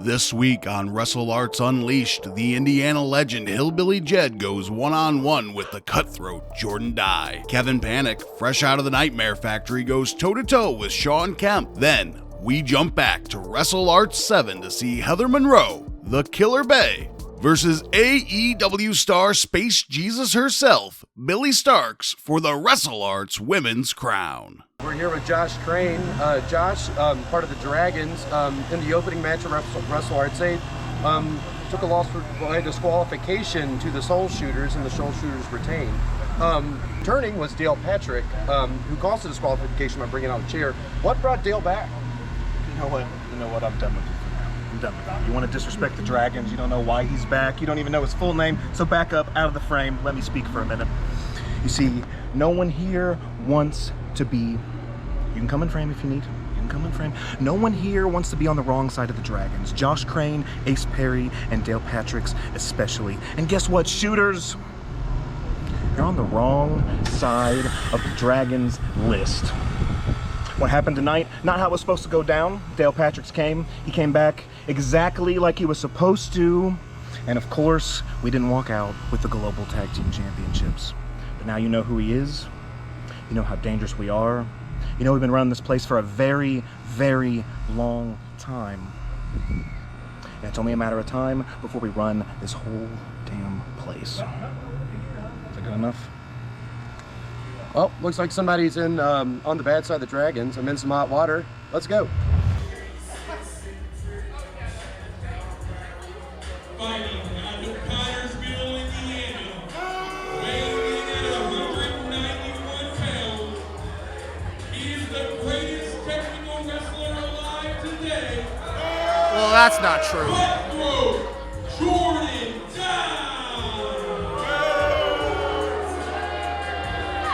This week on WrestleARTS Unleashed, the Indiana legend Hillbilly Jedd goes one-on-one with the cutthroat Jordan Dye. Kevin Panic, fresh out of the Nightmare Factory, goes toe-to-toe with Shawn Kemp. Then, we jump back to WrestleARTS 7 to see Heather Monroe, the Killer Bay, versus AEW star Space Jesus herself, Billie Starkz, for the WrestleARTS Women's Crown. We're here with Josh Crane. Josh, part of the Dragons, in the opening match of WrestleARTS 8, took a loss by disqualification to the Soul Shooters, and the Soul Shooters retained. Turning was Dale Patrick, who caused the disqualification by bringing out a chair. What brought Dale back? You know what? I'm done with you for now. I'm done with you. You want to disrespect the Dragons. You don't know why he's back. You don't even know his full name. So back up out of the frame. Let me speak for a minute. You see, no one here wants to be... You can come in frame if you need. You can come in frame. No one here wants to be on the wrong side of the Dragons. Josh Crane, Ace Perry, and Dale Patricks especially. And guess what, shooters? You're on the wrong side of the Dragons list. What happened tonight, not how it was supposed to go down. Dale Patricks came. He came back exactly like he was supposed to. And of course, we didn't walk out with the Global Tag Team Championships. But now you know who he is. You know how dangerous we are. You know we've been running this place for a very, very long time. And it's only a matter of time before we run this whole damn place. Is that good enough? Well, looks like somebody's on the bad side of the Dragons. I'm in some hot water. Let's go. Fighting out of Connersville, Indiana, weighing in at 191 pounds, he is the greatest technical wrestler alive today. Well, that's not true. Cutthroat Jordan Dye.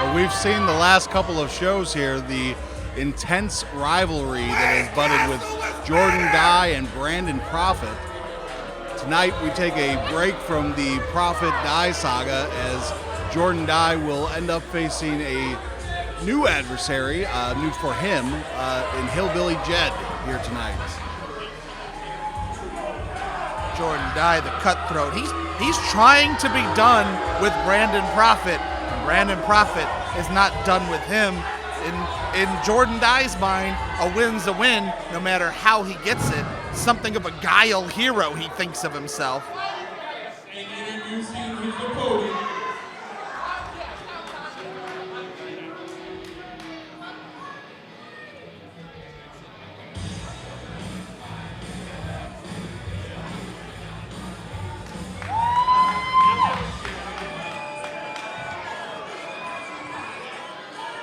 Well, we've seen the last couple of shows here, the intense rivalry that has budded with Jordan Dye and Brandon Prophet. Tonight we take a break from the Prophet Dye saga as Jordan Dye will end up facing a new adversary, new for him, in Hillbilly Jedd here tonight. Jordan Dye, the cutthroat. He's trying to be done with Brandon Prophet. Brandon Prophet is not done with him. In Jordan Dye's mind, a win's a win, no matter how he gets it. Something of a guile hero, he thinks of himself. And introducing his opponent,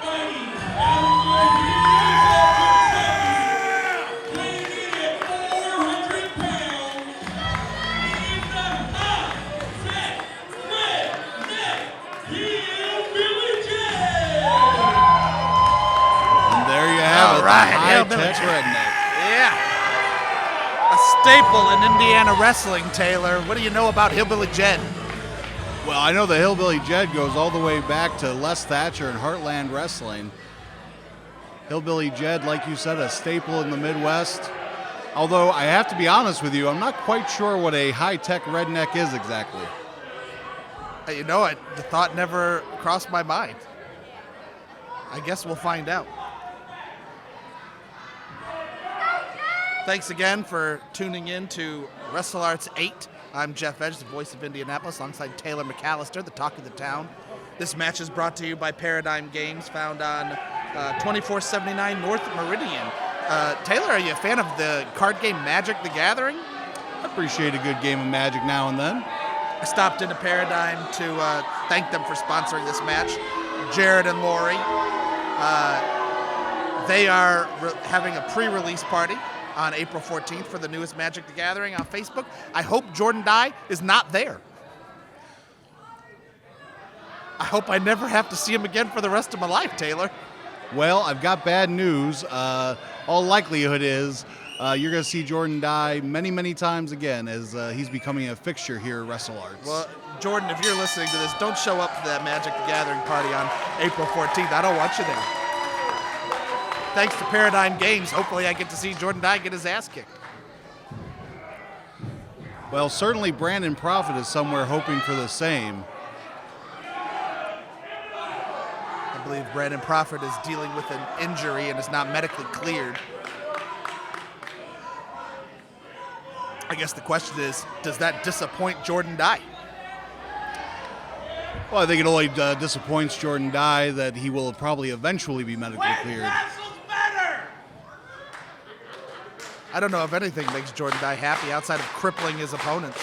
fighting out of Kentucky, weighing in at 400 pounds, he is the high-tech redneck Hillbilly Jedd. And there you have All it, right, the Hillbilly high-tech Jedd. redneck. Yeah. A staple in Indiana wrestling, Taylor. What do you know about Hillbilly Jedd? Well, I know the Hillbilly Jedd goes all the way back to Les Thatcher and Heartland Wrestling. Hillbilly Jedd, like you said, a staple in the Midwest. Although, I have to be honest with you, I'm not quite sure what a high-tech redneck is exactly. You know, the thought never crossed my mind. I guess we'll find out. Thanks again for tuning in to WrestleARTS 8. I'm Jeff Edge, the voice of Indianapolis, alongside Taylor McAllister, the talk of the town. This match is brought to you by Paradigm Games, found on 2479 North Meridian. Taylor, are you a fan of the card game Magic the Gathering? I appreciate a good game of Magic now and then. I stopped into Paradigm to thank them for sponsoring this match. Jared and Lori, they are having a pre-release party on April 14th for the newest Magic the Gathering on Facebook. I hope Jordan Dye is not there. I hope I never have to see him again for the rest of my life, Taylor. Well, I've got bad news. All likelihood is you're going to see Jordan Dye many, many times again as he's becoming a fixture here at WrestleARTS. Well, Jordan, if you're listening to this, don't show up to that Magic the Gathering party on April 14th. I don't want you there. Thanks to Paradigm Games, hopefully I get to see Jordan Dye get his ass kicked. Well, certainly Brandon Prophet is somewhere hoping for the same. I believe Brandon Prophet is dealing with an injury and is not medically cleared. I guess the question is, does that disappoint Jordan Dye? Well, I think it only disappoints Jordan Dye that he will probably eventually be medically cleared. I don't know if anything makes Jordan Dye happy outside of crippling his opponents.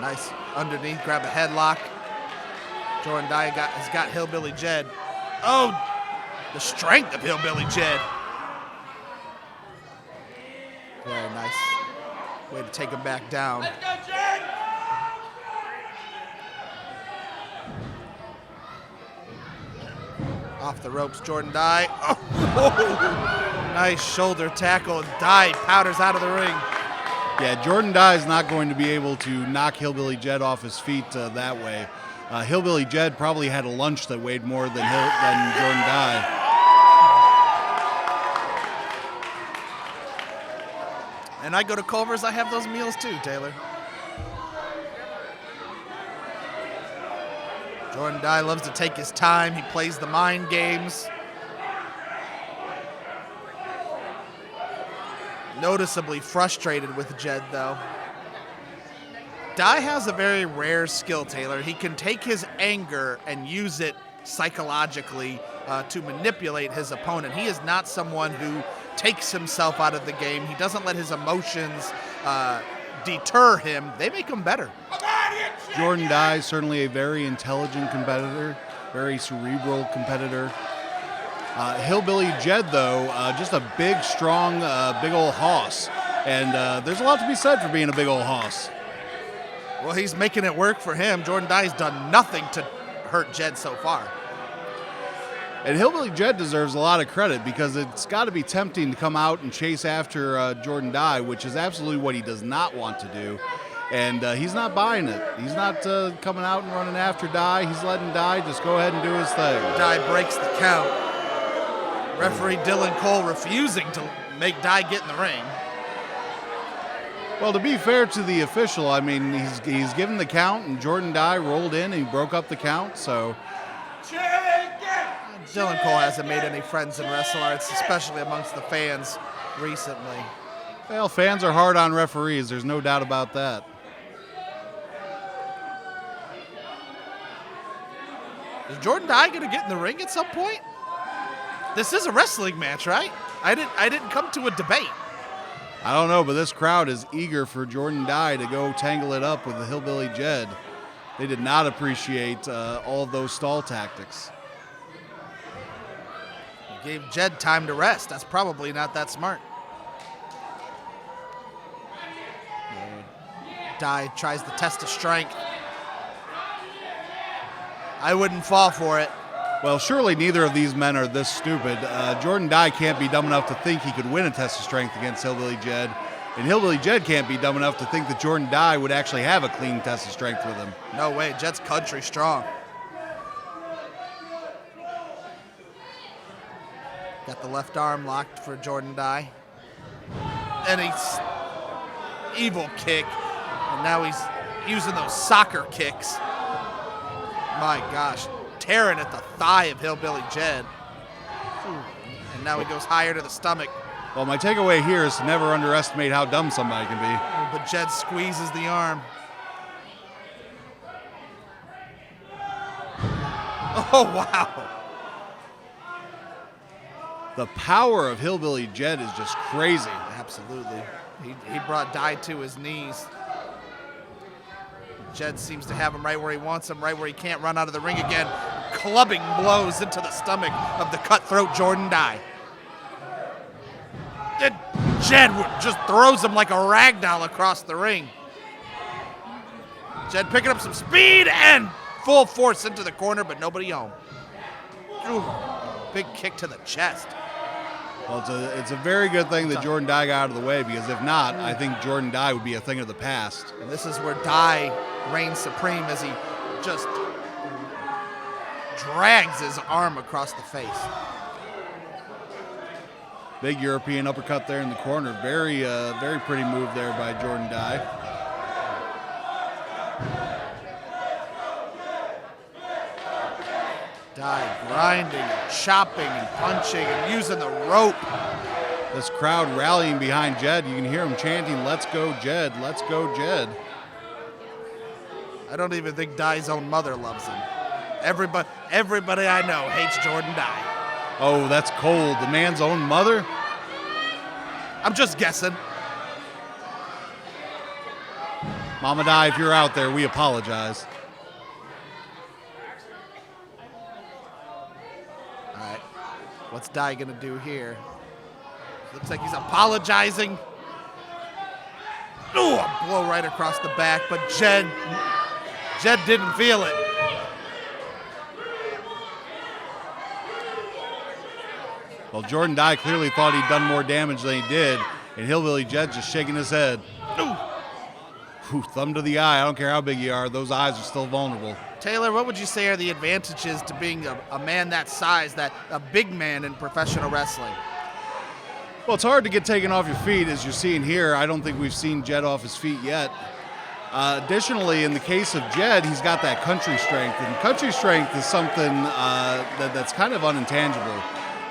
Nice underneath, grab a headlock. Jordan Dye has got Hillbilly Jedd. Oh, the strength of Hillbilly Jedd. Very nice way to take him back down. Let's go, Jedd! Off the ropes, Jordan Dye. Oh, nice shoulder tackle. Dye powders out of the ring. Yeah, Jordan Dye is not going to be able to knock Hillbilly Jedd off his feet that way. Hillbilly Jedd probably had a lunch that weighed more than Jordan Dye. And I go to Culver's, I have those meals too, Taylor. Jordan Dye loves to take his time. He plays the mind games. Noticeably frustrated with Jedd, though. Dye has a very rare skill, Taylor. He can take his anger and use it psychologically to manipulate his opponent. He is not someone who takes himself out of the game. He doesn't let his emotions deter him. They make him better. Jordan Dye is certainly a very intelligent competitor, very cerebral competitor. Hillbilly Jedd, though, just a big, strong, big old hoss. And there's a lot to be said for being a big old hoss. Well, he's making it work for him. Jordan Dye's done nothing to hurt Jedd so far. And Hillbilly Jedd deserves a lot of credit because it's got to be tempting to come out and chase after Jordan Dye, which is absolutely what he does not want to do. And he's not buying it. He's not coming out and running after Dye. He's letting Dye just go ahead and do his thing. Dye breaks the count. Referee Dylan Cole refusing to make Dye get in the ring. Well, to be fair to the official, I mean, he's given the count, and Jordan Dye rolled in and he broke up the count, so... Dylan Cole hasn't made any friends in WrestleARTS, especially amongst the fans recently. Well, fans are hard on referees, there's no doubt about that. Is Jordan Dye going to get in the ring at some point? This is a wrestling match, right? I didn't come to a debate. I don't know, but this crowd is eager for Jordan Dye to go tangle it up with the Hillbilly Jedd. They did not appreciate all of those stall tactics. He gave Jedd time to rest. That's probably not that smart. Dye tries the test of strength. I wouldn't fall for it. Well, surely neither of these men are this stupid. Jordan Dye can't be dumb enough to think he could win a test of strength against Hillbilly Jedd. And Hillbilly Jedd can't be dumb enough to think that Jordan Dye would actually have a clean test of strength with him. No way, Jedd's country strong. Got the left arm locked for Jordan Dye. And he's evil kick. And now he's using those soccer kicks. My gosh, tearing at the thigh of Hillbilly Jedd. And now he goes higher to the stomach. Well, my takeaway here is to never underestimate how dumb somebody can be. But Jedd squeezes the arm. Oh, wow. The power of Hillbilly Jedd is just crazy. Absolutely. He brought Dye to his knees. Jedd seems to have him right where he wants him, right where he can't run out of the ring again. Clubbing blows into the stomach of the cutthroat Jordan Dye. Jedd just throws him like a rag doll across the ring. Jedd picking up some speed and full force into the corner, but nobody home. Ooh, big kick to the chest. Well, it's a very good thing that Jordan Dye got out of the way, because if not, I think Jordan Dye would be a thing of the past. And this is where Dye reigns supreme as he just drags his arm across the face. Big European uppercut there in the corner. Very, very pretty move there by Jordan Dye. Dye grinding, and chopping, and punching, and using the rope. This crowd rallying behind Jedd. You can hear him chanting, "Let's go, Jedd! Let's go, Jedd!" I don't even think Dye's own mother loves him. Everybody I know hates Jordan Dye. Oh, that's cold. The man's own mother? I'm just guessing. Mama Dye, if you're out there, we apologize. All right, what's Dye gonna do here? Looks like he's apologizing. Ooh, a blow right across the back, but Jedd didn't feel it. Well, Jordan Dye clearly thought he'd done more damage than he did, and Hillbilly Jedd just shaking his head. Ooh. Whew, thumb to the eye. I don't care how big you are. Those eyes are still vulnerable. Taylor, what would you say are the advantages to being a man that size, a big man in professional wrestling? Well, it's hard to get taken off your feet, as you're seeing here. I don't think we've seen Jedd off his feet yet. Additionally, in the case of Jedd, he's got that country strength, and country strength is something that's kind of unintangible.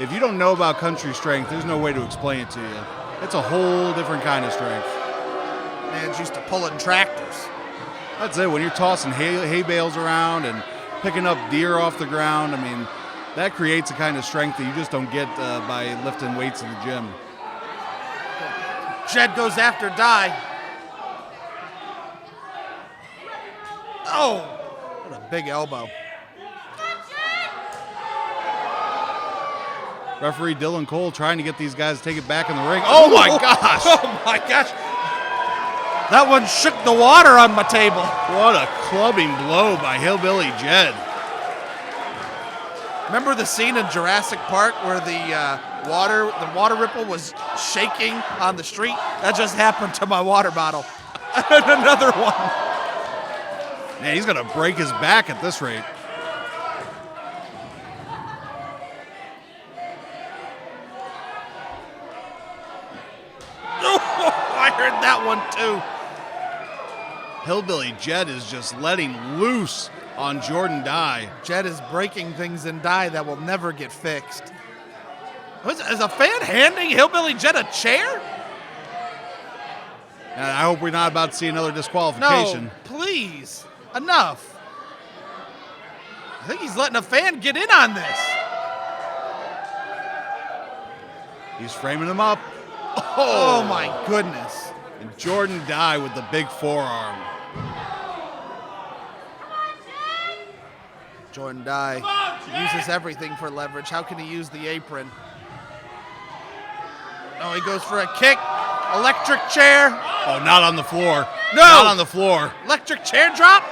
If you don't know about country strength, there's no way to explain it to you. It's a whole different kind of strength. Man's used to pulling tractors. That's it. When you're tossing hay bales around and picking up deer off the ground, I mean, that creates a kind of strength that you just don't get by lifting weights in the gym. Jedd goes after Dye. Oh, what a big elbow. Referee Dylan Cole trying to get these guys to take it back in the ring. Oh my gosh! Oh my gosh! That one shook the water on my table. What a clubbing blow by Hillbilly Jedd. Remember the scene in Jurassic Park where the water ripple was shaking on the street? That just happened to my water bottle. And another one. Man, he's gonna break his back at this rate. I heard that one too. Hillbilly Jedd is just letting loose on Jordan Dye. Jedd is breaking things in Dye that will never get fixed. Is a fan handing Hillbilly Jedd a chair? And I hope we're not about to see another disqualification. No, please. Enough. I think he's letting a fan get in on this. He's framing him up. Oh my goodness. And Jordan Dye with the big forearm. Jordan Dye uses everything for leverage. How can he use the apron? Oh, he goes for a kick. Electric chair. Oh, not on the floor. No. Not on the floor. Electric chair drop.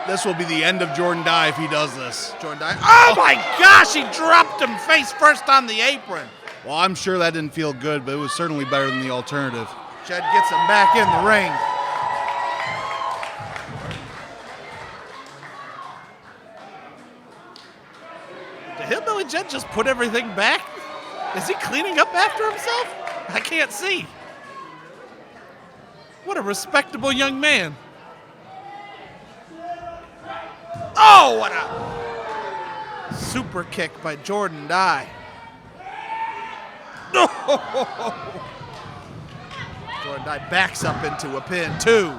This will be the end of Jordan Dye if he does this. Jordan Dye. Oh my gosh, he dropped him face first on the apron. Well, I'm sure that didn't feel good, but it was certainly better than the alternative. Jedd gets him back in the ring. Did Hillbilly Jedd just put everything back? Is he cleaning up after himself? I can't see. What a respectable young man. Oh, what a super kick by Jordan Dye. Jordan Dye backs up into a pin, too.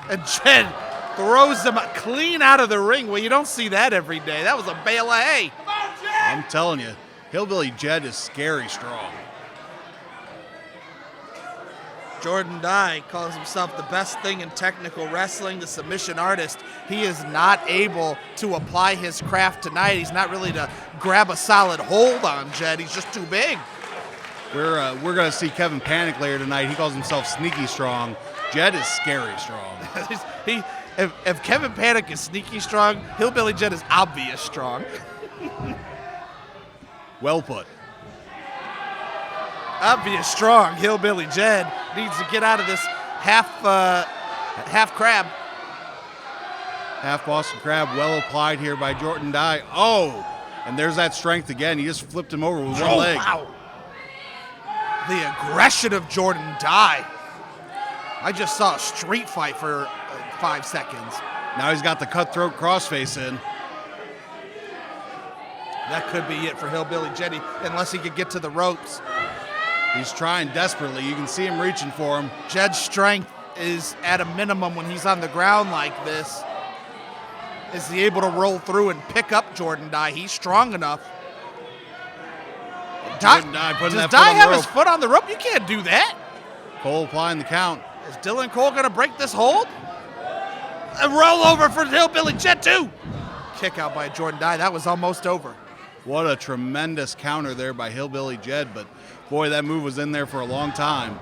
And Jedd throws him clean out of the ring. Well, you don't see that every day. That was a bale of hay. I'm telling you, Hillbilly Jedd is scary strong. Jordan Dye calls himself the best thing in technical wrestling, the submission artist. He is not able to apply his craft tonight. He's not really to grab a solid hold on Jedd. He's just too big. We're going to see Kevin Panic later tonight. He calls himself sneaky strong. Jedd is scary strong. If Kevin Panic is sneaky strong, Hillbilly Jedd is obvious strong. Well put. Obvious strong. Hillbilly Jedd needs to get out of this half crab. Half Boston Crab well applied here by Jordan Dye. Oh, and there's that strength again. He just flipped him over with one leg. Wow. The aggression of Jordan Dye. I just saw a street fight for 5 seconds. Now he's got the cutthroat crossface in. That could be it for Hillbilly Jedd, unless he could get to the ropes. He's trying desperately. You can see him reaching for him. Jedd's strength is at a minimum when he's on the ground like this. Is he able to roll through and pick up Jordan Dye? He's strong enough. Jordan Dye putting Does that foot Dye on the have rope. his foot on the rope? You can't do that. Cole applying the count. Is Dylan Cole going to break this hold? A roll over for Hillbilly Jedd too. Kick out by Jordan Dye. That was almost over. What a tremendous counter there by Hillbilly Jedd, but boy, that move was in there for a long time.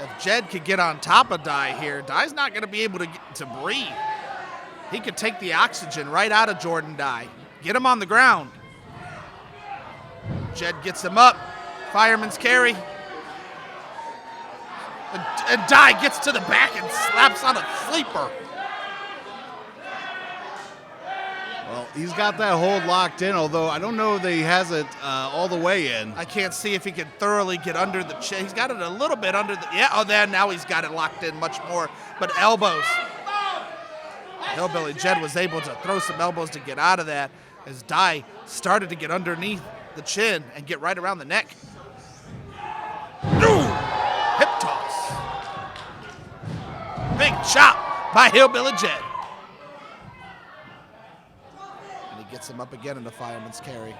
If Jedd could get on top of Dye here, Dye's not going to be able to breathe. He could take the oxygen right out of Jordan Dye. Get him on the ground. Jedd gets him up. Fireman's carry. And Dye gets to the back and slaps on a sleeper. Well, he's got that hold locked in, although I don't know that he has it all the way in. I can't see if he can thoroughly get under the chin. He's got it a little bit under the, yeah, oh, there, now he's got it locked in much more. But elbows. Hillbilly Jedd was able to throw some elbows to get out of that as Dye started to get underneath the chin and get right around the neck. Ooh, hip toss. Big chop by Hillbilly Jedd. And he gets him up again in the fireman's carry.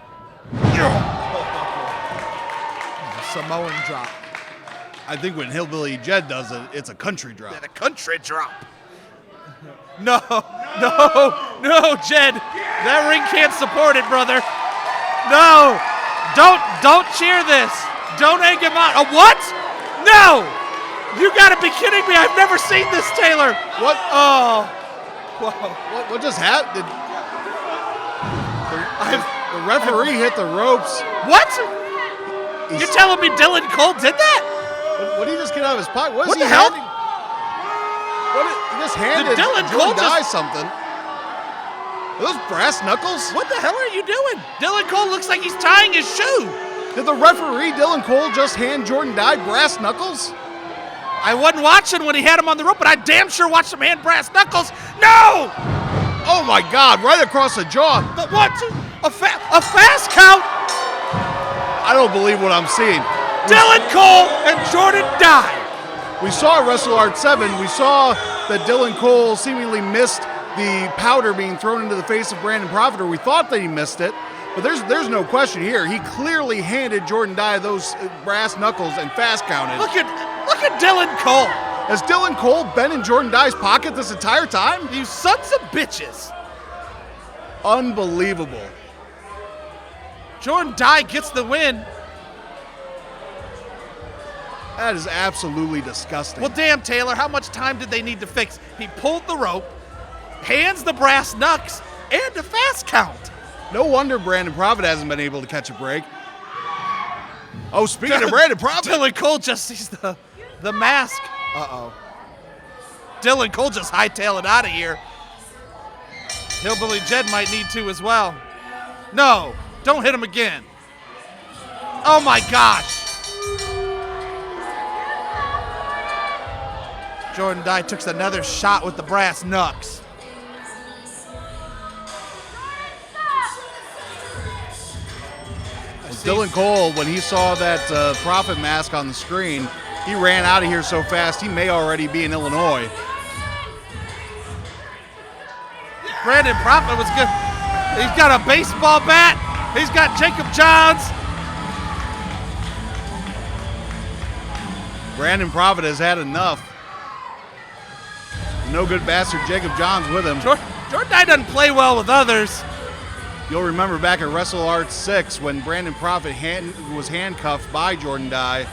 Samoan drop. I think when Hillbilly Jedd does it, it's a country drop. And a country drop. No, Jedd. That ring can't support it, brother. No, don't cheer this. Don't egg him on. A what? No! You gotta be kidding me. I've never seen this, Taylor. What? Oh. Whoa. What just happened? The referee hit the ropes. What? You're telling me Dylan Cole did that? What did he just get out of his pocket? What the he hell? handing? He just handed Dylan Jordan Cole Dye something. Are those brass knuckles? What the hell are you doing? Dylan Cole looks like he's tying his shoe. Did the referee, Dylan Cole, just hand Jordan Dye brass knuckles? I wasn't watching when he had him on the rope, but I damn sure watched him hand brass knuckles. No! Oh my God, right across the jaw. But what? A fast count? I don't believe what I'm seeing. Dylan Cole and Jordan Dye. We saw at WrestleARTS 7, we saw that Dylan Cole seemingly missed the powder being thrown into the face of Brandon Prophet, or we thought that he missed it. But there's no question here. He clearly handed Jordan Dye those brass knuckles and fast counted. Look at Dylan Cole. Has Dylan Cole been in Jordan Dye's pocket this entire time? You sons of bitches. Unbelievable. Jordan Dye gets the win. That is absolutely disgusting. Well, damn, Taylor, how much time did they need to fix? He pulled the rope, hands the brass knucks, and a fast count. No wonder Brandon Prophet hasn't been able to catch a break. Oh, speaking of Brandon Prophet. Dylan Cole just sees the mask. Uh-oh. Dylan Cole just hightail it out of here. Hillbilly Jedd might need to as well. No, don't hit him again. Oh my gosh. Jordan Dye took another shot with the brass knucks. Dylan Cole, when he saw that Prophet mask on the screen, he ran out of here so fast he may already be in Illinois. Brandon Prophet was good. He's got a baseball bat. He's got Jacob Johns. Brandon Prophet has had enough. No good bastard Jacob Johns with him. Jordan Dye doesn't play well with others. You'll remember back at WrestleARTS 6 when Brandon Prophet was handcuffed by Jordan Dye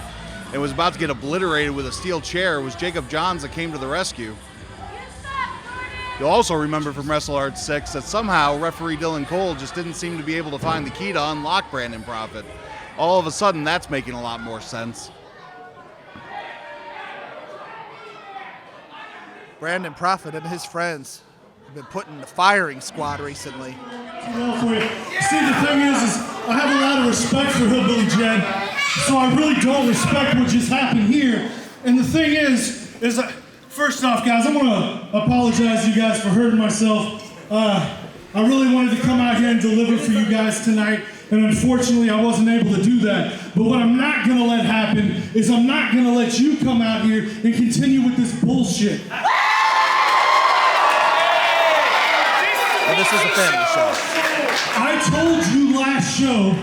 and was about to get obliterated with a steel chair. It was Jacob Johns that came to the rescue. You'll also remember from WrestleARTS 6 that somehow referee Dylan Cole just didn't seem to be able to find the key to unlock Brandon Prophet. All of a sudden, that's making a lot more sense. Brandon Prophet and his friends have been put in the firing squad recently. Well for you. See, the thing is I have a lot of respect for Hillbilly Jedd, so I really don't respect what just happened here. And the thing is that, first off, guys, I want to apologize to you guys for hurting myself. I really wanted to come out here and deliver for you guys tonight, and unfortunately I wasn't able to do that. But what I'm not going to let happen is I'm not going to let you come out here and continue with this bullshit. Well, this is a family show. I told you last show,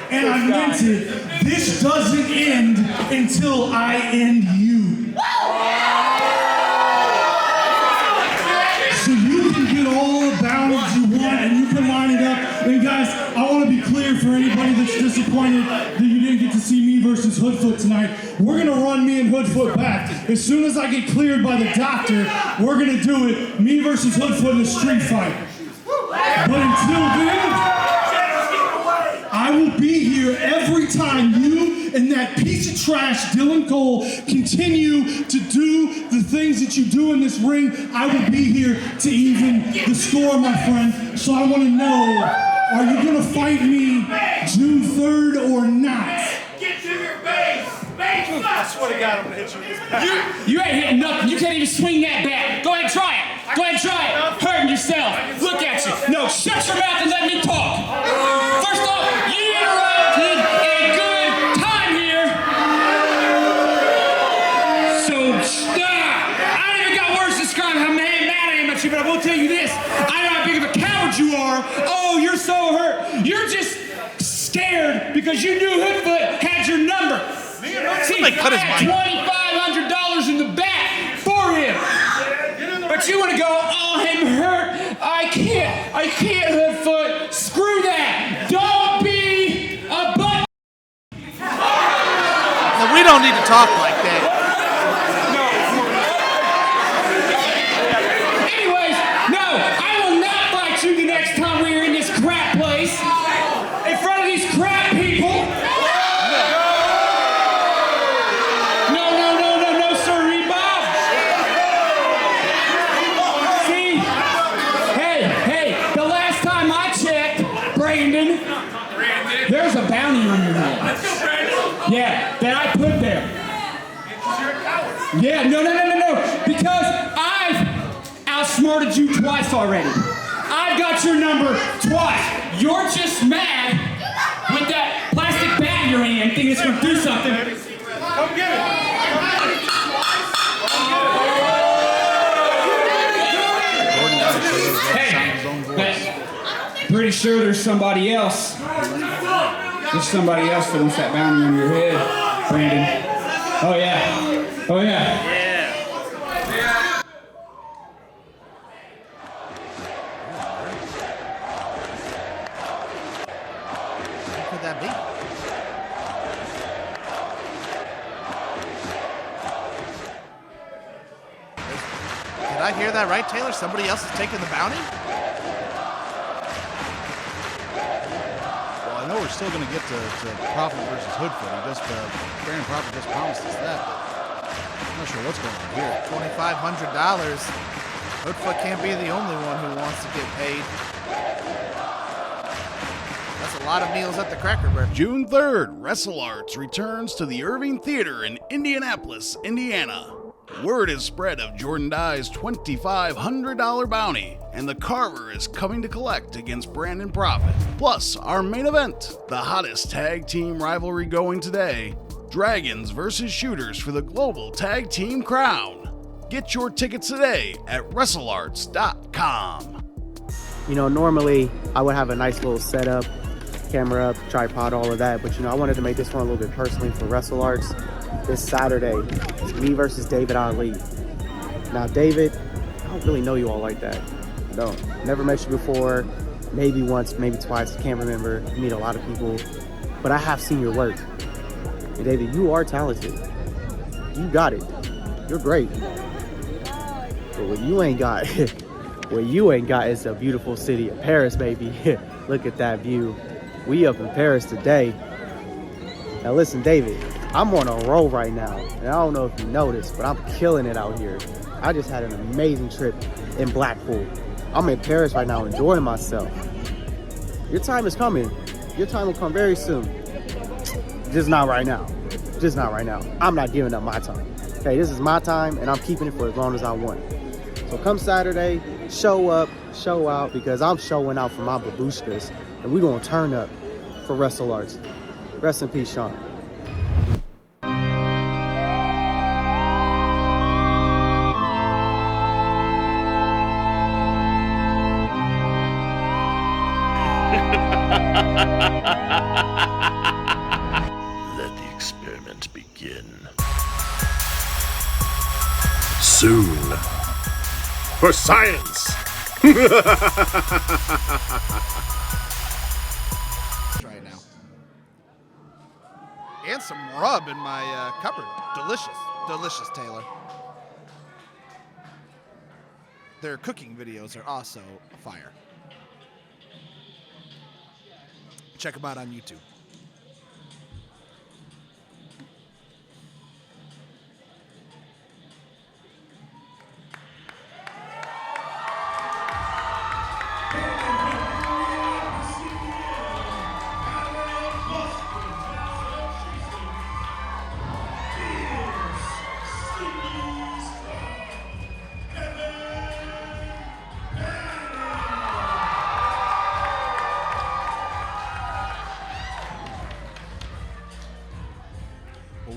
and I meant it, this doesn't end until I end you. So you can get all the bounties you want, and you can line it up. And guys, I want to be clear for anybody that's disappointed that you didn't get to see me versus Hoodfoot tonight. We're going to run me and Hoodfoot back. As soon as I get cleared by the doctor, we're going to do it, me versus Hoodfoot in a street fight. But until then, I will be here every time you and that piece of trash, Dylan Cole, continue to do the things that you do in this ring. I will be here to even the score, my friend. So I want to know, are you going to fight me June 3rd or not? Get to your base! I swear to God, I'm gonna hit you with this bat. You ain't hitting nothing. You can't even swing that bat. Go ahead and try it. Go ahead and try it. Hurting yourself. Look at you. No, shut your mouth and let me talk. First off, you interrupted a good time here. So stop. I don't even got words to describe how mad I am at you, but I will tell you this. I know how big of a coward you are. Oh, you're so hurt. You're just scared because you knew Hoodfoot had your number. See, I had $2,500 in the back for him. But you want to go, oh, I'm hurt. I can't, Hoodfoot. Screw that. Don't be a butt. Now, we don't need to talk like that. Anyways, no, I will not fight you the next time we are in this crap place. In front of these crap people. There's a bounty on your head. Yeah, that I put there. Yeah, no. Because I've outsmarted you twice already. I've got your number twice. You're just mad with that plastic bat in your hand, thinking it's going to do something. Come get it. Hey, pretty sure there's somebody else. There's somebody else that wants that bounty on your head, Brandon. Oh yeah. Oh yeah. Who could that be? Did I hear that right, Taylor? Somebody else is taking the bounty? I know we're still going to get to Prophet versus Hoodfoot. Brandon Prophet just promised us that, but I'm not sure what's going on here. $2,500. Hoodfoot can't be the only one who wants to get paid. That's a lot of meals at the Cracker Barrel. June 3rd, WrestleARTS returns to the Irving Theater in Indianapolis, Indiana. Word is spread of Jordan Dye's $2,500 bounty, and the Carver is coming to collect against Brandon Prophet. Plus, our main event, the hottest tag team rivalry going today, Dragons versus Shooters for the Global Tag Team Crown. Get your tickets today at WrestleARTS.com. You know, normally I would have a nice little setup, camera up, tripod, all of that, but you know, I wanted to make this one a little bit personally for WrestleARTS. This Saturday, it's me versus David Ali. Now, David, I don't really know you all like that. I don't. Never met you before. Maybe once, maybe twice. I can't remember. You meet a lot of people. But I have seen your work. And David, you are talented. You got it. You're great. But what you ain't got, is a beautiful city of Paris, baby. Look at that view. We up in Paris today. Now listen, David, I'm on a roll right now, and I don't know if you noticed, but I'm killing it out here. I just had an amazing trip in Blackpool. I'm in Paris right now enjoying myself. Your time is coming. Your time will come very soon. Just not right now. Just not right now. I'm not giving up my time. Okay, this is my time, and I'm keeping it for as long as I want. So come Saturday, show up, show out, because I'm showing out for my babushkas, and we're going to turn up for WrestleARTS. Rest in peace, Shawn. Let the experiment begin. Soon. For science! Right now. And some rub in my cupboard. Delicious. Delicious, Taylor. Their cooking videos are also fire. Check them out on YouTube.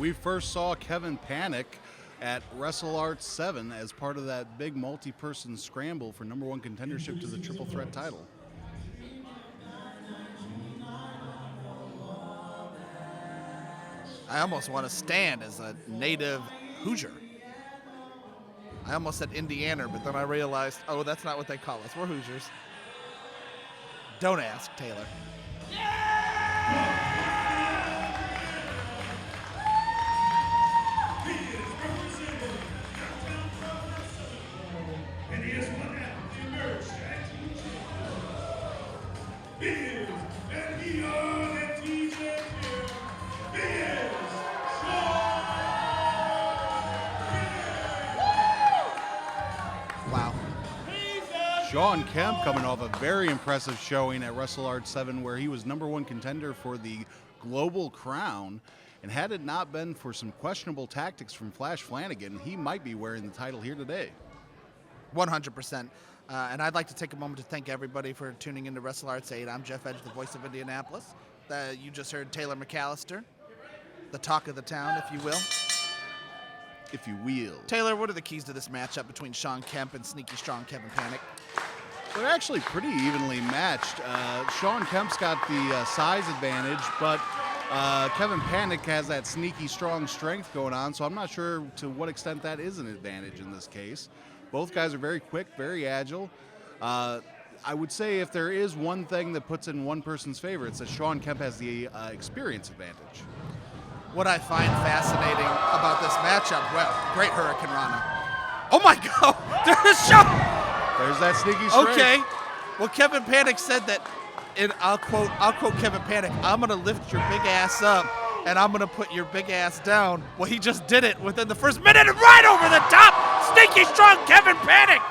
We first saw Kevin Panic at WrestleARTS 7 as part of that big multi-person scramble for #1 contendership to the Triple Threat title. I almost want to stand as a native Hoosier. I almost said Indiana, but then I realized, oh, that's not what they call us. We're Hoosiers. Don't ask, Taylor. Wow. Shawn Kemp coming off a very impressive showing at WrestleARTS 7 where he was #1 contender for the Global Crown. And had it not been for some questionable tactics from Flash Flanagan, he might be wearing the title here today. 100%. And I'd like to take a moment to thank everybody for tuning into WrestleARTS 8. I'm Jeff Edge, the voice of Indianapolis. You just heard Taylor McAllister, the talk of the town, if you will. If you will. Taylor, what are the keys to this matchup between Shawn Kemp and sneaky strong Kevin Panic? They're actually pretty evenly matched. Shawn Kemp's got the size advantage, but Kevin Panic has that sneaky strong strength going on, so I'm not sure to what extent that is an advantage in this case. Both guys are very quick, very agile. I would say if there is one thing that puts in one person's favor, it's that Shawn Kemp has the experience advantage. What I find fascinating about this matchup, well, great Hurricane Rana. Oh my God, there's Shawn! There's that sneaky strength. Okay, well, Kevin Panic said that, and I'll quote Kevin Panic, I'm gonna lift your big ass up and I'm gonna put your big ass down. Well, he just did it within the first minute and right over the top, sneaky strong Kevin Panic.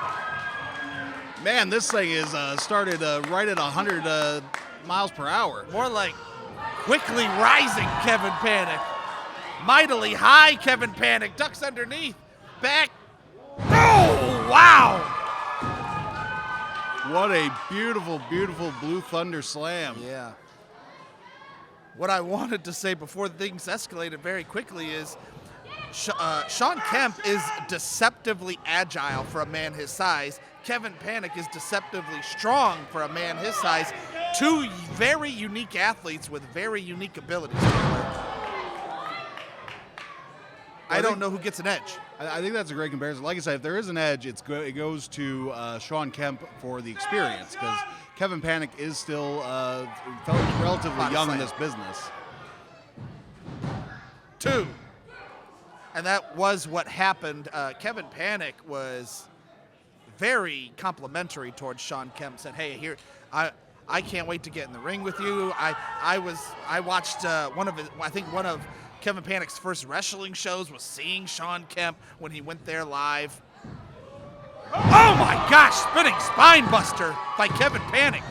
Man, this thing is started right at 100 miles per hour. More like quickly rising Kevin Panic. Mightily high Kevin Panic, ducks underneath, back. Oh, wow. What a beautiful, beautiful Blue Thunder slam. Yeah. What I wanted to say before things escalated very quickly is Shawn Kemp is deceptively agile for a man his size. Kevin Panic is deceptively strong for a man his size. Two very unique athletes with very unique abilities. I don't know who gets an edge. I think that's a great comparison. Like I said, if there is an edge, it goes to Shawn Kemp for the experience, because Kevin Panic is still relatively young in this business. 2. And that was what happened. Kevin Panic was very complimentary towards Shawn Kemp. Said, "Hey, here, I can't wait to get in the ring with you. I watched one of Kevin Panic's first wrestling shows was seeing Shawn Kemp when he went there live. Oh my gosh, spinning spine buster by Kevin Panic.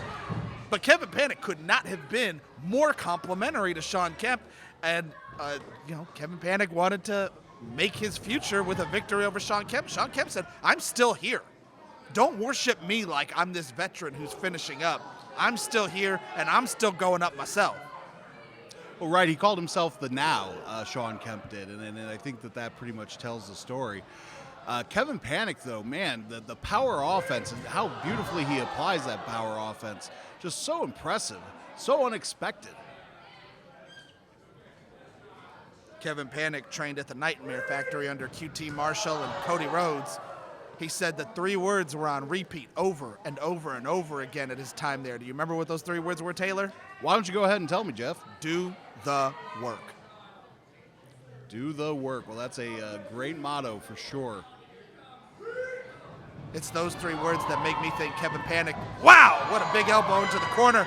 But Kevin Panic could not have been more complimentary to Shawn Kemp. And, Kevin Panic wanted to make his future with a victory over Shawn Kemp. Shawn Kemp said, I'm still here. Don't worship me like I'm this veteran who's finishing up. I'm still here, and I'm still going up myself. Well, right, he called himself the Now, Shawn Kemp did, and I think that pretty much tells the story. Kevin Panic, though, man, the power offense and how beautifully he applies that power offense, just so impressive, so unexpected. Kevin Panic trained at the Nightmare Factory under QT Marshall and Cody Rhodes. He said that 3 words were on repeat over and over and over again at his time there. Do you remember what those 3 words were, Taylor? Why don't you go ahead and tell me, Jeff? Do the work. Do the work. Well, that's a great motto for sure. It's those 3 words that make me think Kevin Panic. Wow, what a big elbow into the corner.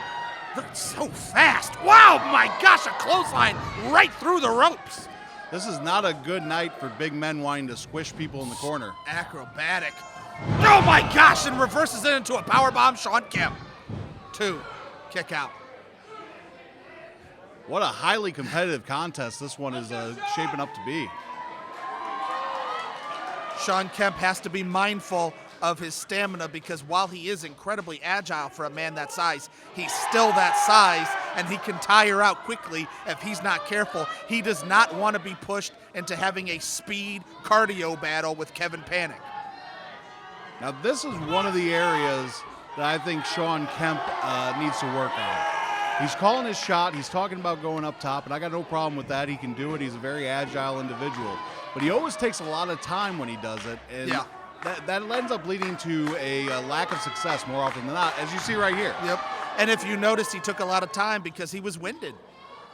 Looked so fast. Wow, my gosh, a clothesline right through the ropes. This is not a good night for big men wanting to squish people in the corner. Acrobatic. Oh my gosh, and reverses it into a powerbomb, Shawn Kemp. 2, kick out. What a highly competitive contest this one is shaping up to be. Shawn Kemp has to be mindful of his stamina because while he is incredibly agile for a man that size, he's still that size and he can tire out quickly if he's not careful. He does not want to be pushed into having a speed cardio battle with Kevin Panic. Now this is one of the areas that I think Shawn Kemp needs to work on. He's calling his shot, he's talking about going up top, and I got no problem with that. He can do it, he's a very agile individual. But he always takes a lot of time when he does it, and yeah. That ends up leading to a lack of success more often than not, as you see right here. Yep. And if you notice, he took a lot of time because he was winded.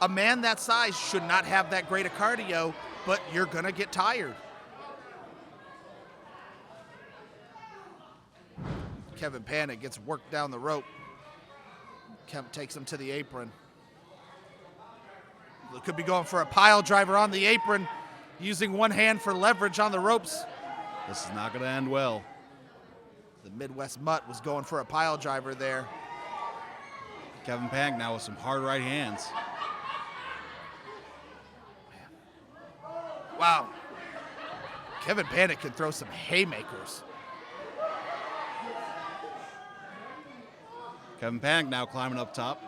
A man that size should not have that great a cardio, but you're going to get tired. Kevin Panic gets worked down the rope. Kemp takes him to the apron. Could be going for a pile driver on the apron, using one hand for leverage on the ropes. This is not going to end well. The Midwest Mutt was going for a pile driver there. Kevin Panic now with some hard right hands. Wow. Kevin Panic can throw some haymakers. Kevin Panic now climbing up top.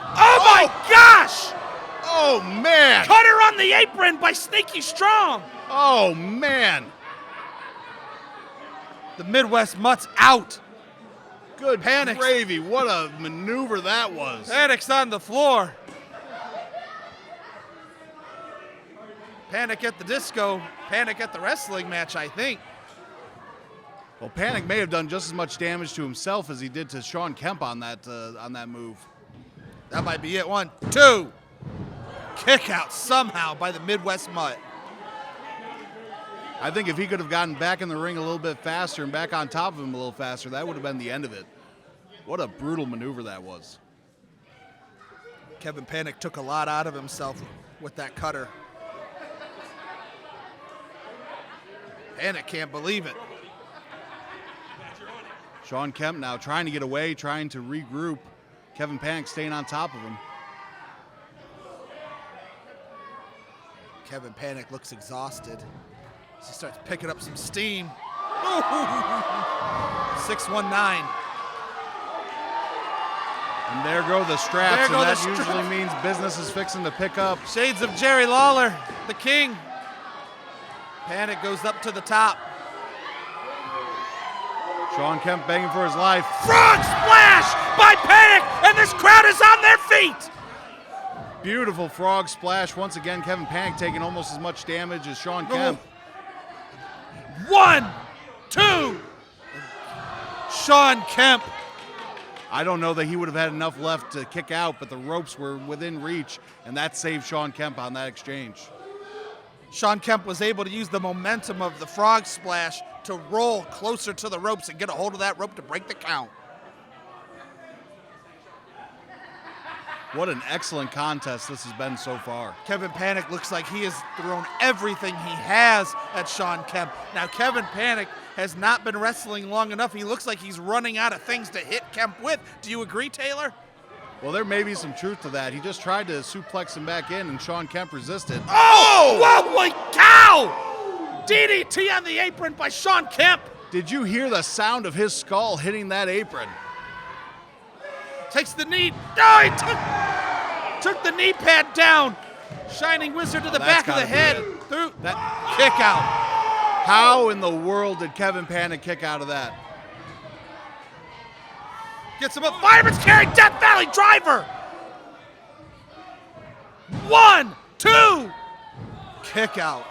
Oh my gosh! Oh man! Cutter on the apron by Sneaky Strong. Oh man! The Midwest Mutt's out. Good Panic's. Gravy, what a maneuver that was. Panic's on the floor. Panic at the disco, Panic at the wrestling match, I think. Well, Panic may have done just as much damage to himself as he did to Shawn Kemp on that move. That might be it. 1, 2. Kick out somehow by the Midwest Mutt. I think if he could have gotten back in the ring a little bit faster and back on top of him a little faster, that would have been the end of it. What a brutal maneuver that was. Kevin Panic took a lot out of himself with that cutter. Panic can't believe it. Shawn Kemp now trying to get away, trying to regroup. Kevin Panic staying on top of him. Kevin Panic looks exhausted as he starts picking up some steam. 619. And there go the straps, and that usually means business is fixing to pick up. Shades of Jerry Lawler, the king. Panic goes up to the top. Shawn Kemp begging for his life. Frog splash by Panic, and this crowd is on their feet. Beautiful frog splash. Once again, Kevin Panic taking almost as much damage as Shawn Kemp. 1, 2. Shawn Kemp. I don't know that he would have had enough left to kick out, but the ropes were within reach, and that saved Shawn Kemp on that exchange. Shawn Kemp was able to use the momentum of the frog splash to roll closer to the ropes and get a hold of that rope to break the count. What an excellent contest this has been so far. Kevin Panic looks like he has thrown everything he has at Shawn Kemp. Now, Kevin Panic has not been wrestling long enough. He looks like he's running out of things to hit Kemp with. Do you agree, Taylor? Well, there may be some truth to that. He just tried to suplex him back in, and Shawn Kemp resisted. Oh! Holy cow! DDT on the apron by Shawn Kemp. Did you hear the sound of his skull hitting that apron? Takes the knee. Oh, he took the knee pad down. Shining Wizard to the back of the head. Through that kick out. How in the world did Kevin Panic kick out of that? Gets him a fireman's carry. Death Valley driver. 1, 2. Kick out.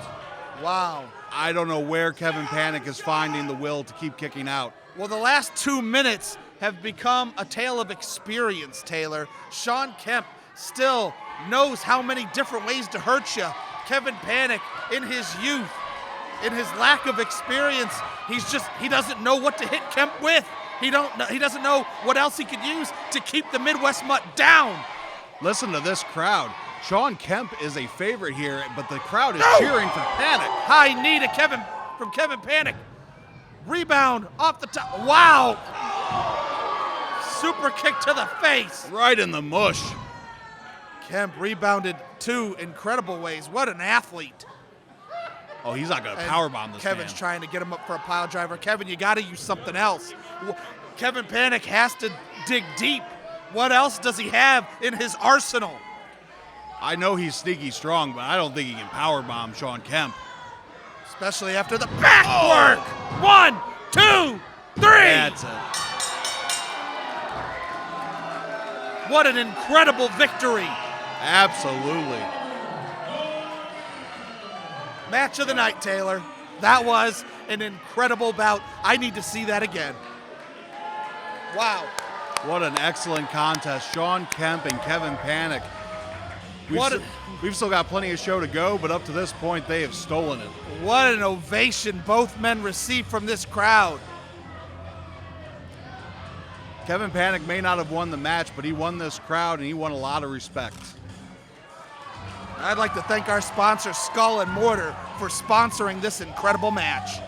Wow. I don't know where Kevin Panic is finding the will to keep kicking out. Well, the last 2 minutes have become a tale of experience, Taylor. Shawn Kemp still knows how many different ways to hurt you. Kevin Panic, in his youth, in his lack of experience, he doesn't know what to hit Kemp with. He doesn't know what else he could use to keep the Midwest Mutt down. Listen to this crowd. Shawn Kemp is a favorite here, but the crowd is cheering for Panic. High knee to Kevin Panic. Rebound off the top. Wow. Super kick to the face. Right in the mush. Kemp rebounded 2 incredible ways. What an athlete. Oh, he's not going to powerbomb this Kevin's man. trying to get him up for a pile driver. Kevin, you got to use something else. Kevin Panic has to dig deep. What else does he have in his arsenal? I know he's sneaky strong, but I don't think he can powerbomb Shawn Kemp. Especially after the back work. 1, 2, 3. That's it. What an incredible victory. Absolutely. Match of the night, Taylor. That was an incredible bout. I need to see that again. Wow. What an excellent contest. Shawn Kemp and Kevin Panic. We've still got plenty of show to go, but up to this point, they have stolen it. What an ovation both men received from this crowd. Kevin Panic may not have won the match, but he won this crowd, and he won a lot of respect. I'd like to thank our sponsor, Skull and Mortar, for sponsoring this incredible match.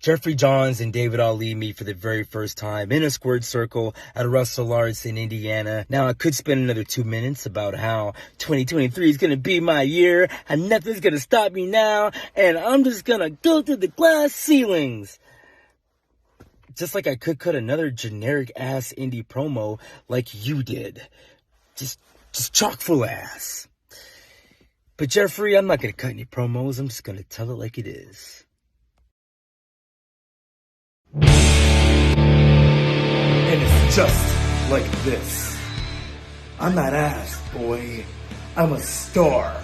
Jeffrey Johns and David Ali meet for the very first time in a squared circle at WrestleARTS in Indiana. Now, I could spend another 2 minutes about how 2023 is going to be my year and nothing's going to stop me now, and I'm just going to go through the glass ceilings. Just like I could cut another generic-ass indie promo like you did. Just chock full of ass. But Jeffrey, I'm not going to cut any promos. I'm just going to tell it like it is. And it's just like this. I'm not ass, boy. I'm a star.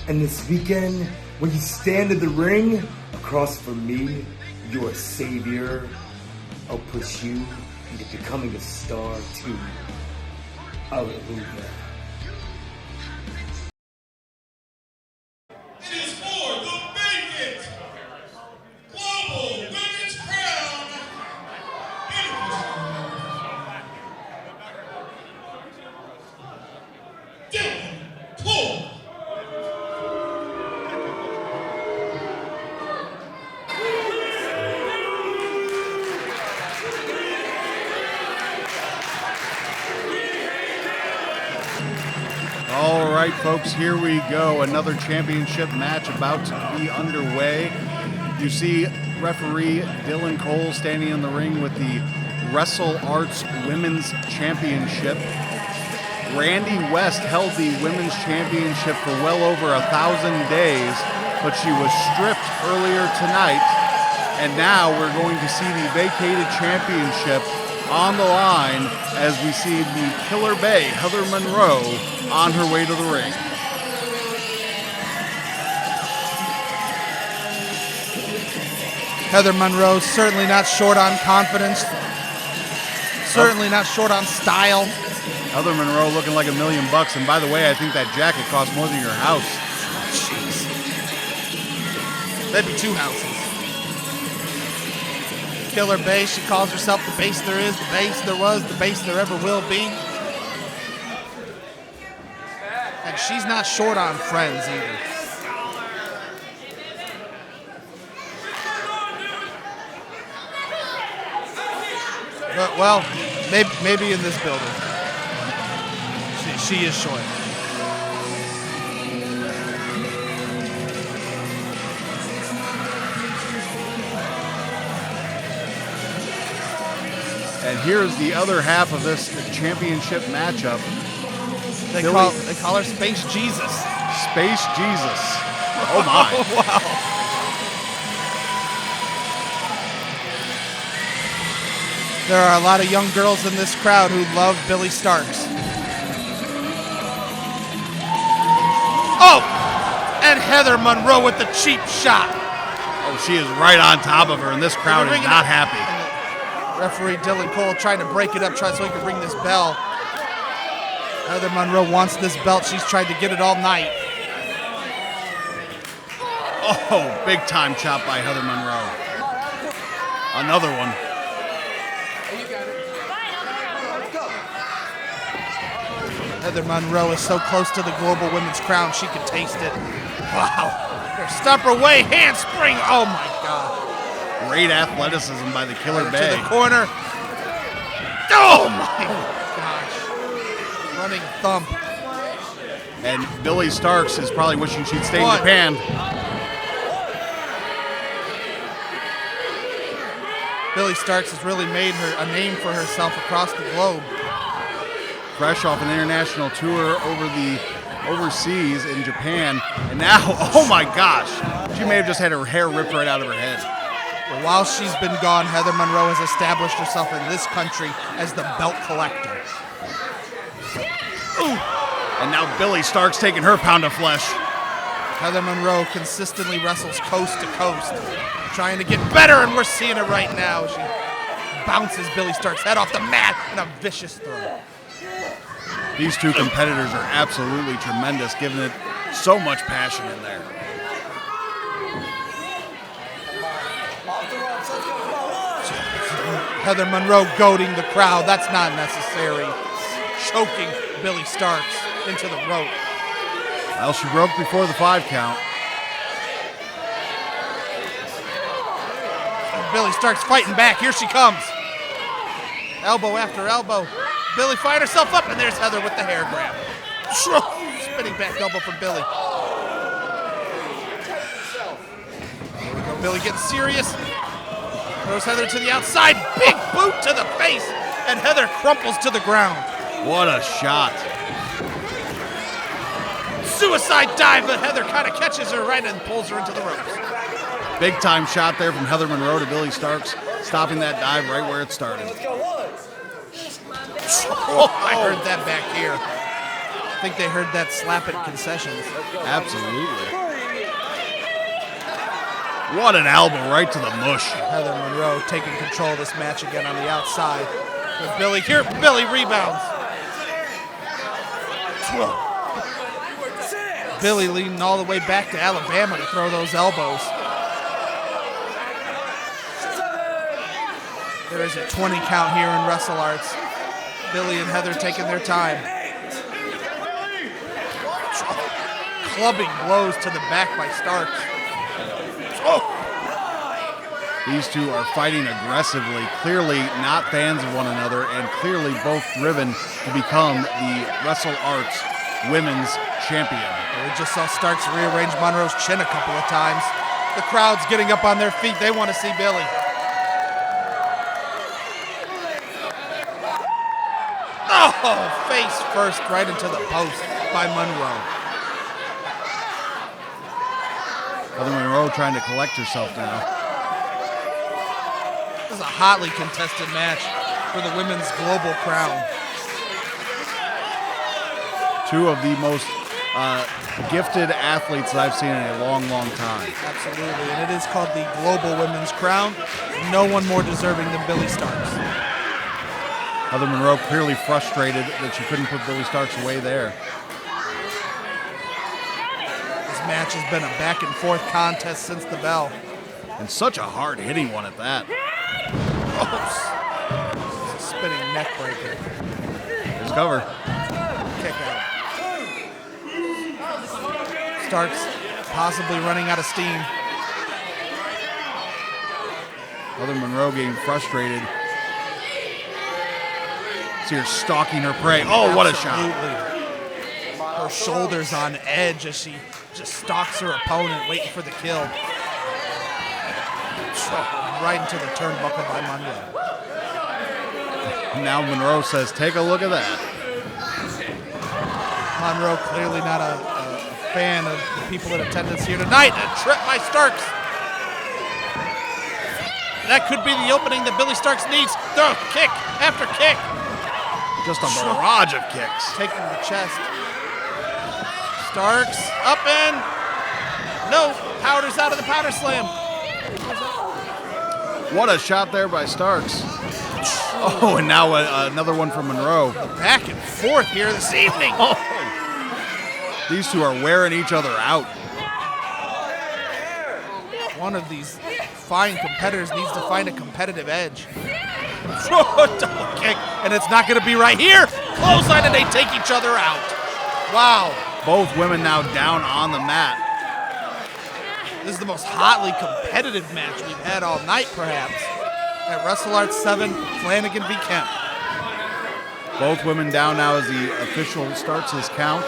And this weekend, when you stand in the ring across from me, your savior, I'll push you into becoming a star too. Hallelujah. It is for the vacant Global Women's Crown. Dylan Cole. All right, folks, here we go. Another championship match about to be underway. You see referee Dylan Cole standing in the ring with the WrestleARTS Women's Championship. Randy West held the Women's Championship for well over 1,000 days, but she was stripped earlier tonight. And now we're going to see the vacated championship on the line as we see the Killer Bay, Heather Monroe, on her way to the ring. Heather Monroe certainly not short on confidence, certainly not short on style. Heather Monroe looking like $1 million. And by the way, I think that jacket costs more than your house. Jeez. That'd be 2 houses. Killer Base. She calls herself the base there is, the base there was, the base there ever will be. And she's not short on friends either. But, well, maybe in this building. She is short. And here's the other half of this championship matchup. They call her Space Jesus. Space Jesus. Oh my. Wow. There are a lot of young girls in this crowd who love Billie Starkz. Oh! And Heather Monroe with the cheap shot. Oh, she is right on top of her, and this crowd is not happy. Referee Dylan Cole trying to break it up, so he can ring this bell. Heather Monroe wants this belt. She's tried to get it all night. Oh, big time chop by Heather Monroe. Another one. Heather Monroe is so close to the Global Women's Crown, she can taste it. Wow. Stomp her way, handspring. Oh my God. Great athleticism by the Killer Bay. To the corner. Oh my gosh. Running thump. And Billie Starkz is probably wishing she'd stay in Japan. Billie Starkz has really made a name for herself across the globe. Fresh off an international tour overseas in Japan. And now, oh my gosh, she may have just had her hair ripped right out of her head. Well, while she's been gone, Heather Monroe has established herself in this country as the belt collector. Ooh. And now Billie Starkz taking her pound of flesh. Heather Monroe consistently wrestles coast to coast, trying to get better, and we're seeing it right now. She bounces Billie Starkz' head off the mat in a vicious throw. These two competitors are absolutely tremendous, giving it so much passion in there. Heather Monroe goading the crowd. That's not necessary. Choking Billie Starkz into the rope. Well, she broke before the 5 count. Billie Starkz fighting back. Here she comes. Elbow after elbow. Billie fired herself up, and there's Heather with the hair grab. Spinning back elbow from Billie. Here we go. Billie getting serious. Throws Heather to the outside. Big boot to the face, and Heather crumples to the ground. What a shot. Suicide dive, but Heather kind of catches her right and pulls her into the ropes. Big time shot there from Heather Monroe to Billie Starkz, stopping that dive right where it started. Oh, I heard that back here. I think they heard that slap at concessions. Absolutely. What an elbow right to the mush. Heather Monroe taking control of this match again on the outside. With Billie here, Billie rebounds. Billie leading all the way back to Alabama to throw those elbows. There is a 20 count here in WrestleARTS. Billie and Heather taking their time. Clubbing blows to the back by Starkz. Oh. These two are fighting aggressively, clearly not fans of one another, and clearly both driven to become the WrestleARTS Women's Champion. We just saw Starkz rearrange Monroe's chin a couple of times. The crowd's getting up on their feet. They want to see Billie. Oh, face first right into the post by Monroe. Heather Monroe trying to collect herself now. This is a hotly contested match for the women's global crown. Two of the most gifted athletes that I've seen in a long, long time. Absolutely, and it is called the Global Women's Crown. No one more deserving than Billie Starkz. Heather Monroe clearly frustrated that she couldn't put Billie Starkz away there. This match has been a back and forth contest since the bell. And such a hard-hitting one at that. Oh, it's a spinning neck breaker. Here's cover. Kick out. Starkz possibly running out of steam. Heather Monroe getting frustrated. See her stalking her prey. Oh, what a shot. Her shoulders on edge as she just stalks her opponent, waiting for the kill. Right into the turnbuckle by Monroe. Now Monroe says, take a look at that. Monroe clearly not a fan of the people in attendance here tonight. A trip by Starkz. That could be the opening that Billie Starkz needs. Throw, kick after kick. Just a barrage of kicks. Taking the chest. Starkz up and no, powders out of the powder slam. What a shot there by Starkz. Oh, and now another one from Monroe. Back and forth here this evening. Oh. These two are wearing each other out. One of these fine competitors needs to find a competitive edge. Double kick, and it's not going to be right here. Clothesline, and they take each other out. Wow. Both women now down on the mat. This is the most hotly competitive match we've had all night, perhaps. At WrestleARTS 7, Flanagan v. Kemp. Both women down now as the official starts his count.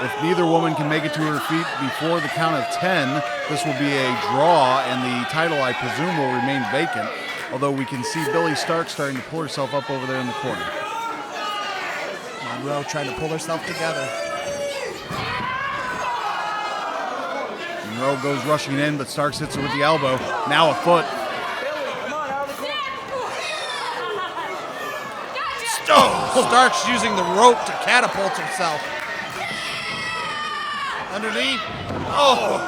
If neither woman can make it to her feet before the count of 10, this will be a draw, and the title, I presume, will remain vacant. Although we can see Billie Starkz starting to pull herself up over there in the corner. Monroe trying to pull herself together. Monroe goes rushing in, but Starkz hits her with the elbow. Now a foot. Starkz using the rope to catapult herself. Underneath. Oh.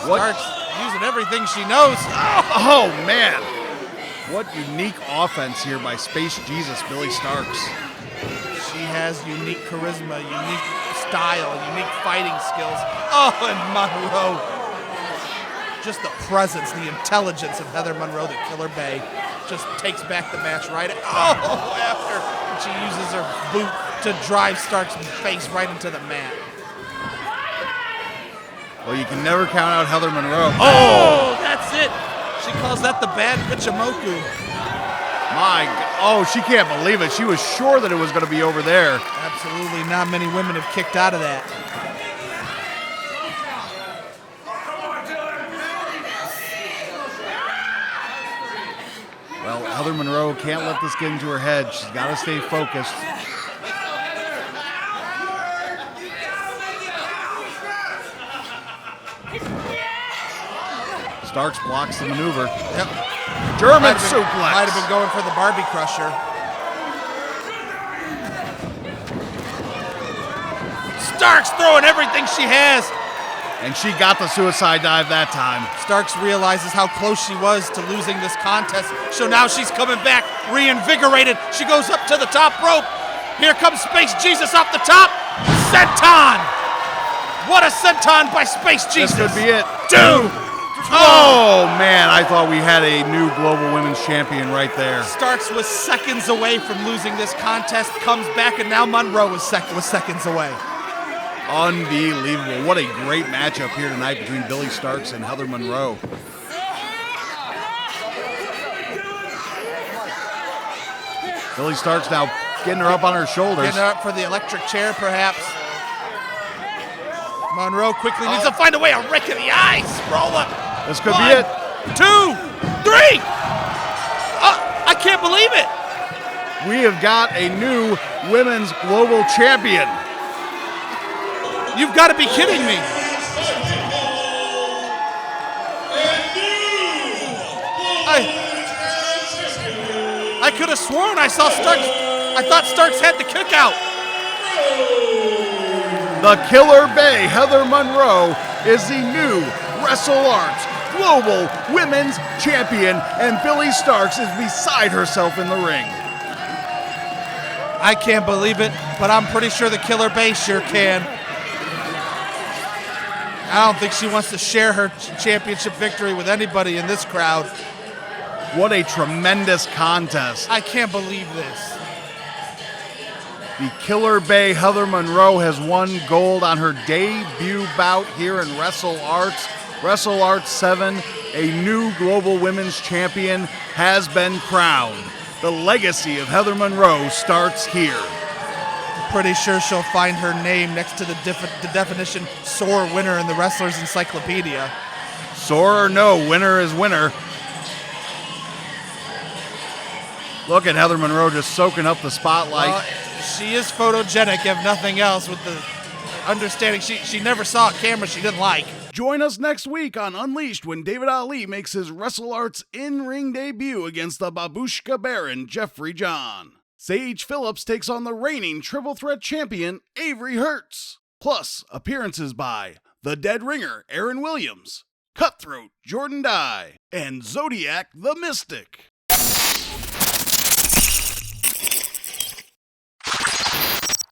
Starkz using everything she knows. Oh, man. What unique offense here by Space Jesus, Billie Starkz. She has unique charisma, unique style, unique fighting skills. Oh, and Monroe. Just the presence, the intelligence of Heather Monroe, the Killer Bay, just takes back the match right after she uses her boot to drive Stark's face right into the mat. Well, you can never count out Heather Monroe. Oh, that's it. She calls that the bad Pichimoku. My God. Oh, she can't believe it. She was sure that it was going to be over there. Absolutely. Not many women have kicked out of that. Well, Heather Monroe can't let this get into her head. She's got to stay focused. Starkz blocks the maneuver. Yep. German suplex. Might have been going for the Barbie Crusher. Starkz throwing everything she has. And she got the suicide dive that time. Starkz realizes how close she was to losing this contest. So now she's coming back, reinvigorated. She goes up to the top rope. Here comes Space Jesus off the top. Senton! What a senton by Space Jesus. This could be it. Dude! Oh, man, I thought we had a new Global Women's Champion right there. Starkz was seconds away from losing this contest, comes back, and now Monroe was seconds away. Unbelievable. What a great matchup here tonight between Billie Starkz and Heather Monroe. Billie Starkz now getting her up on her shoulders. Getting her up for the electric chair, perhaps. Monroe quickly needs to find a way, a rake in the eyes. Roll up. This could be it. 2, 3. I can't believe it. We have got a new Women's Global Champion. You've got to be kidding me. I could have sworn I saw Starkz. I thought Starkz had the kick out. The Killer Bay, Heather Monroe, is the new WrestleARTS Global Women's Champion, and Billie Starkz is beside herself in the ring. I can't believe it, but I'm pretty sure the Killer Bay sure can. I don't think she wants to share her championship victory with anybody in this crowd. What a tremendous contest. I can't believe this. The Killer Bay Heather Monroe has won gold on her debut bout here in WrestleARTS. WrestleARTS 7, a new global women's champion, has been crowned. The legacy of Heather Monroe starts here. Pretty sure she'll find her name next to the definition sore winner in the Wrestler's Encyclopedia. Sore or no, winner is winner. Look at Heather Monroe just soaking up the spotlight. Well, she is photogenic, if nothing else, with the understanding she never saw a camera she didn't like. Join us next week on Unleashed when David Ali makes his WrestleARTS in-ring debut against the Babushka Baron, Jeffrey John. Sage Phillips takes on the reigning Triple Threat champion, Avery Hertz. Plus, appearances by The Dead Ringer, Aaron Williams, Cutthroat, Jordan Dye, and Zodiac the Mystic.